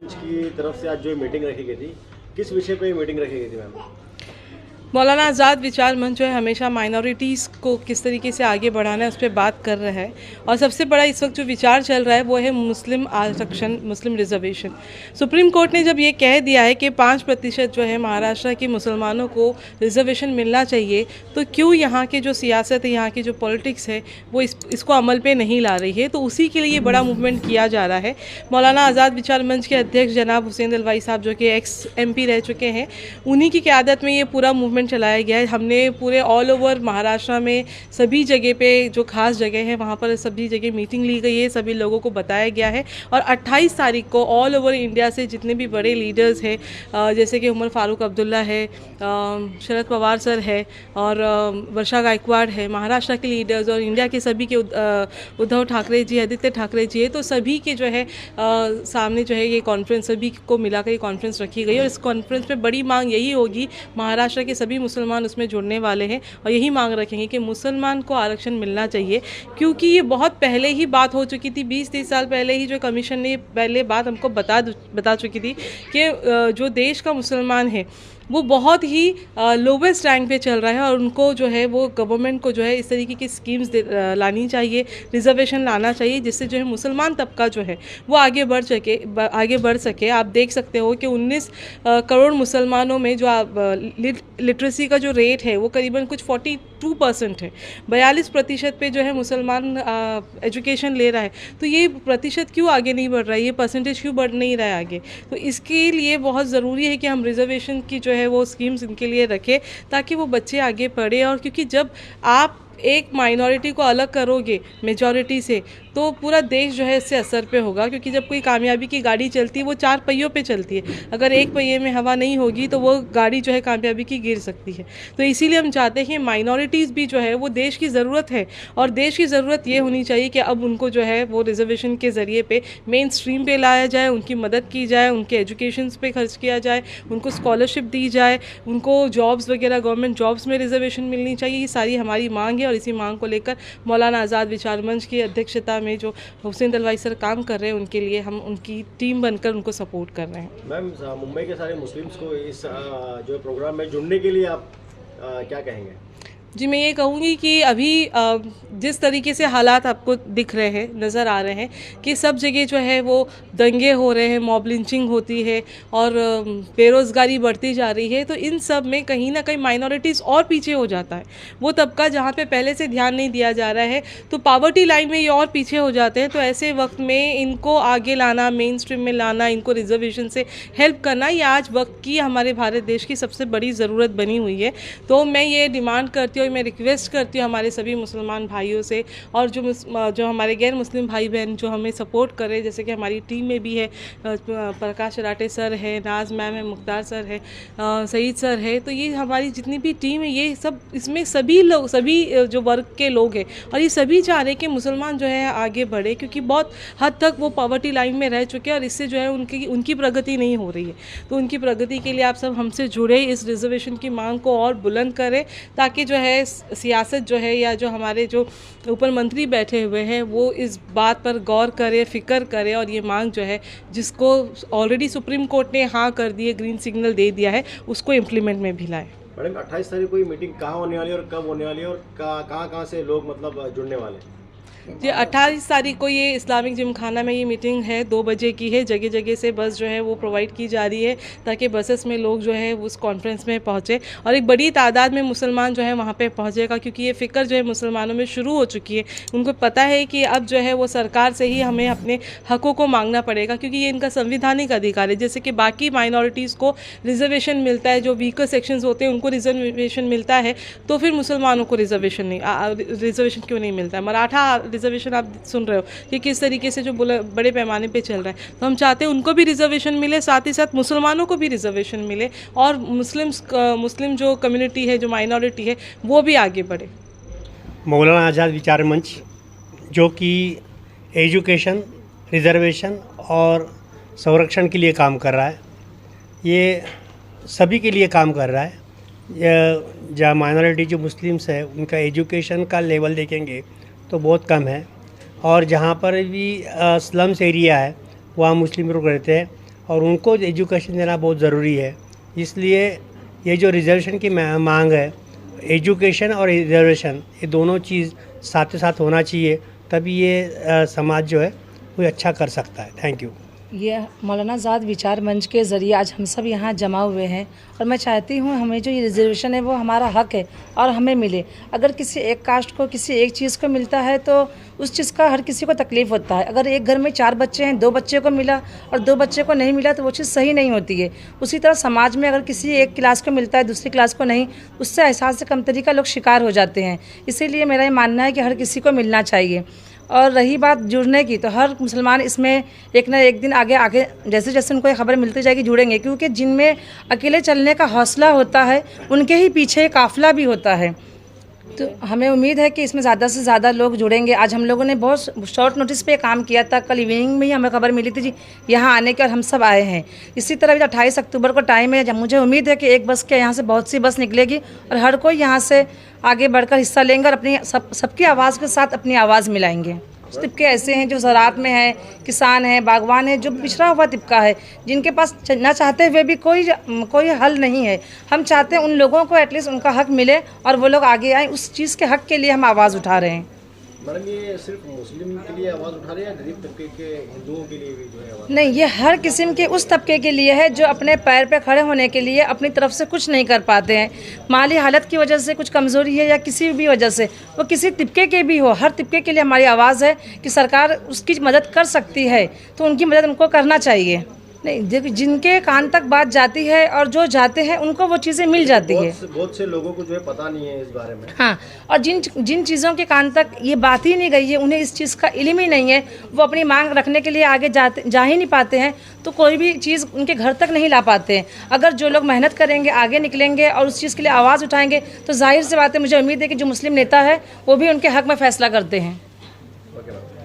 मंच की तरफ से आज जो मीटिंग रखी गई थी, किस विषय पे मीटिंग रखी गई थी मैम? मौलाना आज़ाद विचार मंच जो है हमेशा माइनॉरिटीज़ को किस तरीके से आगे बढ़ाना है उस पर बात कर रहा है। और सबसे बड़ा इस वक्त जो विचार चल रहा है वो है मुस्लिम आरक्षण, मुस्लिम रिजर्वेशन। सुप्रीम कोर्ट ने जब ये कह दिया है कि 5% जो है महाराष्ट्र के मुसलमानों को रिजर्वेशन मिलना चाहिए, तो क्यों यहाँ की जो सियासत है, यहाँ की जो पॉलिटिक्स है, वो इसको अमल पे नहीं ला रही है। तो उसी के लिए ये बड़ा मूवमेंट किया जा रहा है। मौलाना आज़ाद विचार मंच के अध्यक्ष जनाब हुसैन दलवाई साहब, जो कि एक्स MP रह चुके हैं, उन्हीं की क़यादत में ये पूरा मूवमेंट चलाया गया है। हमने पूरे ऑल ओवर महाराष्ट्र में सभी जगह पे जो खास जगह है वहाँ पर सभी जगह मीटिंग ली गई है, सभी लोगों को बताया गया है। और 28 तारीख को ऑल ओवर इंडिया से जितने भी बड़े लीडर्स हैं, जैसे कि उमर फारूक अब्दुल्ला है, शरद पवार सर है, और वर्षा गायकवाड़ है, महाराष्ट्र के लीडर्स, और इंडिया के सभी के उद्धव ठाकरे जी, आदित्य ठाकरे जी है, तो सभी के जो है सामने जो है ये कॉन्फ्रेंस, सभी को मिलाकर ये कॉन्फ्रेंस रखी गई। और इस कॉन्फ्रेंस पे बड़ी मांग यही होगी, महाराष्ट्र के सभी मुसलमान उसमें जुड़ने वाले हैं और यही मांग रखेंगे कि मुसलमान को आरक्षण मिलना चाहिए। क्योंकि ये बहुत पहले ही बात हो चुकी थी, 20-30 साल पहले ही जो कमीशन ने पहले बात हमको बता चुकी थी कि जो देश का मुसलमान है वो बहुत ही लोवेस्ट रैंक पे चल रहा है, और उनको जो है वो गवर्नमेंट को जो है इस तरीके की स्कीम्स लानी चाहिए, रिजर्वेशन लाना चाहिए, जिससे जो है मुसलमान तबका जो है वो आगे बढ़ सके। आप देख सकते हो कि 19 करोड़ मुसलमानों में जो लिटरेसी का जो रेट है वो करीबन कुछ 42% है। 42% पे जो है मुसलमान एजुकेशन ले रहा है। तो ये प्रतिशत क्यों आगे नहीं बढ़ रहा है, ये परसेंटेज क्यों बढ़ नहीं रहा है आगे? तो इसके लिए बहुत ज़रूरी है कि हम रिजर्वेशन की जो है वो स्कीम्स इनके लिए रखें, ताकि वो बच्चे आगे पढ़े। और क्योंकि जब आप एक माइनॉरिटी को अलग करोगे मेजॉरिटी से, तो पूरा देश जो है इससे असर पे होगा। क्योंकि जब कोई कामयाबी की गाड़ी चलती है वो 4 पहियों पे चलती है, अगर एक पहिए में हवा नहीं होगी तो वो गाड़ी जो है कामयाबी की गिर सकती है। तो इसीलिए हम चाहते हैं कि माइनॉरिटीज़ भी जो है वो देश की ज़रूरत है, और देश की ज़रूरत ये होनी चाहिए कि अब उनको जो है वो रिजर्वेशन के ज़रिए पे मेन स्ट्रीम पे लाया जाए, उनकी मदद की जाए, उनके एजुकेशन पे खर्च किया जाए, उनको स्कॉलरशिप दी जाए, उनको जॉब्स वगैरह गवर्नमेंट जॉब्स में रिजर्वेशन मिलनी चाहिए। ये सारी हमारी मांग है, और इसी मांग को लेकर मौलाना आज़ाद विचार मंच की अध्यक्षता में जो हुसैन दलवाई सर काम कर रहे हैं, उनके लिए हम उनकी टीम बनकर उनको सपोर्ट कर रहे हैं। मैम, मुंबई के सारे मुस्लिम्स को इस जो प्रोग्राम में जुड़ने के लिए आप क्या कहेंगे? जी, मैं ये कहूँगी कि अभी जिस तरीके से हालात आपको दिख रहे हैं, नज़र आ रहे हैं कि सब जगह जो है वो दंगे हो रहे हैं, मॉब लिंचिंग होती है, और बेरोज़गारी बढ़ती जा रही है, तो इन सब में कहीं ना कहीं माइनॉरिटीज़ और पीछे हो जाता है। वो तबका जहाँ पे पहले से ध्यान नहीं दिया जा रहा है, तो पावर्टी लाइन में ये और पीछे हो जाते हैं। तो ऐसे वक्त में इनको आगे लाना, मेन स्ट्रीम में लाना, इनको रिजर्वेशन से हेल्प करना, ये आज वक्त की हमारे भारत देश की सबसे बड़ी ज़रूरत बनी हुई है। तो मैं ये डिमांड करती हूँ, मैं रिक्वेस्ट करती हूँ हमारे सभी मुसलमान भाइयों से, और जो हमारे गैर मुस्लिम भाई बहन जो हमें सपोर्ट कर रहे हैं, जैसे कि हमारी टीम में भी है प्रकाश राठे सर है, नाज मैम है, मुख्तार सर है, सईद सर है, तो ये हमारी जितनी भी टीम है, ये सब, इसमें सभी लोग, सभी जो वर्ग के लोग हैं, और ये सभी चाह रहे हैं कि मुसलमान जो है आगे बढ़े, क्योंकि बहुत हद तक वो पॉवर्टी लाइन में रह चुके हैं, और इससे जो है उनकी प्रगति नहीं हो रही है। तो उनकी प्रगति के लिए आप सब हमसे जुड़े, इस रिजर्वेशन की मांग को और बुलंद करें, ताकि जो है सियासत जो है, या जो हमारे जो ऊपर मंत्री बैठे हुए हैं, वो इस बात पर गौर करे, फिक्र करे, और ये मांग जो है, जिसको ऑलरेडी सुप्रीम कोर्ट ने हाँ कर दिए, ग्रीन सिग्नल दे दिया है, उसको इम्प्लीमेंट में भी लाए। मैडम, 28 तारीख को ये मीटिंग कहाँ होने वाली है और कब होने वाली है, और कहाँ से लोग मतलब जुड़ने वाले हैं? जी, 28 तारीख को ये इस्लामिक जिमखाना में ये मीटिंग है, 2 बजे की है। जगह जगह से बस जो है वो प्रोवाइड की जा रही है, ताकि बसेस में लोग जो है उस कॉन्फ्रेंस में पहुँचे, और एक बड़ी तादाद में मुसलमान जो है वहाँ पे पहुँचेगा। क्योंकि ये फ़िक्र जो है मुसलमानों में शुरू हो चुकी है, उनको पता है कि अब जो है वो सरकार से ही हमें अपने हकों को मांगना पड़ेगा, क्योंकि ये इनका संविधानिक अधिकार है। जैसे कि बाकी माइनॉरिटीज़ को रिजर्वेशन मिलता है, जो वीकर सेक्शंस होते हैं उनको रिजर्वेशन मिलता है, तो फिर मुसलमानों को रिजर्वेशन क्यों नहीं मिलता है? मराठा रिजर्वेशन आप सुन रहे हो कि किस तरीके से जो बड़े पैमाने पे चल रहा है। तो हम चाहते हैं उनको भी रिजर्वेशन मिले, साथ ही साथ मुसलमानों को भी रिजर्वेशन मिले, और मुस्लिम जो कम्युनिटी है, जो माइनॉरिटी है, वो भी आगे बढ़े। मौलाना आज़ाद विचार मंच, जो कि एजुकेशन, रिजर्वेशन और संरक्षण के लिए काम कर रहा है, ये सभी के लिए काम कर रहा है। जहाँ माइनॉरिटी जो मुस्लिम्स है, उनका एजुकेशन का लेवल देखेंगे तो बहुत कम है, और जहाँ पर भी स्लम्स एरिया है वहाँ मुस्लिम लोग रहते हैं, और उनको एजुकेशन देना बहुत ज़रूरी है। इसलिए ये जो रिजर्वेशन की मांग है, एजुकेशन और रिजर्वेशन ये दोनों चीज़ साथ ही साथ होना चाहिए, तभी ये समाज जो है वो अच्छा कर सकता है। Thank you. ये मौलाना आज़ाद विचार मंच के ज़रिए आज हम सब यहाँ जमा हुए हैं और मैं चाहती हूँ हमें जो ये रिजर्वेशन है वो हमारा हक है और हमें मिले। अगर किसी एक कास्ट को किसी एक चीज़ को मिलता है तो उस चीज़ का हर किसी को तकलीफ़ होता है। अगर एक घर में 4 बच्चे हैं, 2 बच्चे को मिला और 2 बच्चे को नहीं मिला तो वो चीज़ सही नहीं होती है। उसी तरह समाज में अगर किसी एक क्लास को मिलता है दूसरी क्लास को नहीं, उससे एहसास कमतरी का लोग शिकार हो जाते हैं। इसीलिए मेरा ये मानना है कि हर किसी को मिलना चाहिए। और रही बात जुड़ने की, तो हर मुसलमान इसमें एक ना एक दिन आगे जैसे जैसे उनको खबर मिलती जाएगी जुड़ेंगे, क्योंकि जिनमें अकेले चलने का हौसला होता है उनके ही पीछे काफ़िला भी होता है। तो हमें उम्मीद है कि इसमें ज़्यादा से ज़्यादा लोग जुड़ेंगे। आज हम लोगों ने बहुत शॉर्ट नोटिस पे काम किया था, कल इवनिंग में ही हमें खबर मिली थी जी यहाँ आने की और हम सब आए हैं। इसी तरह भी 28 अक्टूबर को टाइम है, जब मुझे उम्मीद है कि एक बस के यहाँ से बहुत सी बस निकलेगी और हर कोई यहाँ से आगे बढ़कर हिस्सा लेंगे और अपनी सबकी आवाज़ के साथ अपनी आवाज़ मिलाएंगे। कुछ तिबके ऐसे हैं जो ज़राअत में हैं, किसान हैं, बागवान हैं, जो पिछड़ा हुआ तिबका है, जिनके पास ना चाहते हुए भी कोई हल नहीं है। हम चाहते हैं उन लोगों को एटलीस्ट उनका हक मिले और वो लोग आगे आएँ। उस चीज़ के हक के लिए हम आवाज़ उठा रहे हैं। मैडम, ये सिर्फ मुस्लिम के लिए आवाज़ उठा रहे हैं या गरीब तबके के हिंदुओं के लिए भी जो है आवाज़? नहीं, ये हर किस्म के उस तबके के लिए है जो अपने पैर पे खड़े होने के लिए अपनी तरफ से कुछ नहीं कर पाते हैं। माली हालत की वजह से कुछ कमज़ोरी है या किसी भी वजह से, वो किसी तिबके के भी हो, हर तिबके के लिए हमारी आवाज़ है कि सरकार उसकी मदद कर सकती है तो उनकी मदद उनको करना चाहिए। नहीं, जिनके कान तक बात जाती है और जो जाते हैं उनको वो चीज़ें मिल जाती है। बहुत से लोगों को जो है पता नहीं है इस बारे में। हाँ, और जिन चीज़ों के कान तक ये बात ही नहीं गई है, उन्हें इस चीज़ का इल्म ही नहीं है, वो अपनी मांग रखने के लिए आगे जा ही नहीं पाते हैं, तो कोई भी चीज़ उनके घर तक नहीं ला पाते हैं। अगर जो लोग मेहनत करेंगे, आगे निकलेंगे और उस चीज़ के लिए आवाज़ उठाएंगे तो जाहिर सी बात है, मुझे उम्मीद है कि जो मुस्लिम नेता है वो भी उनके हक में फ़ैसला करते हैं। Okay ma'am.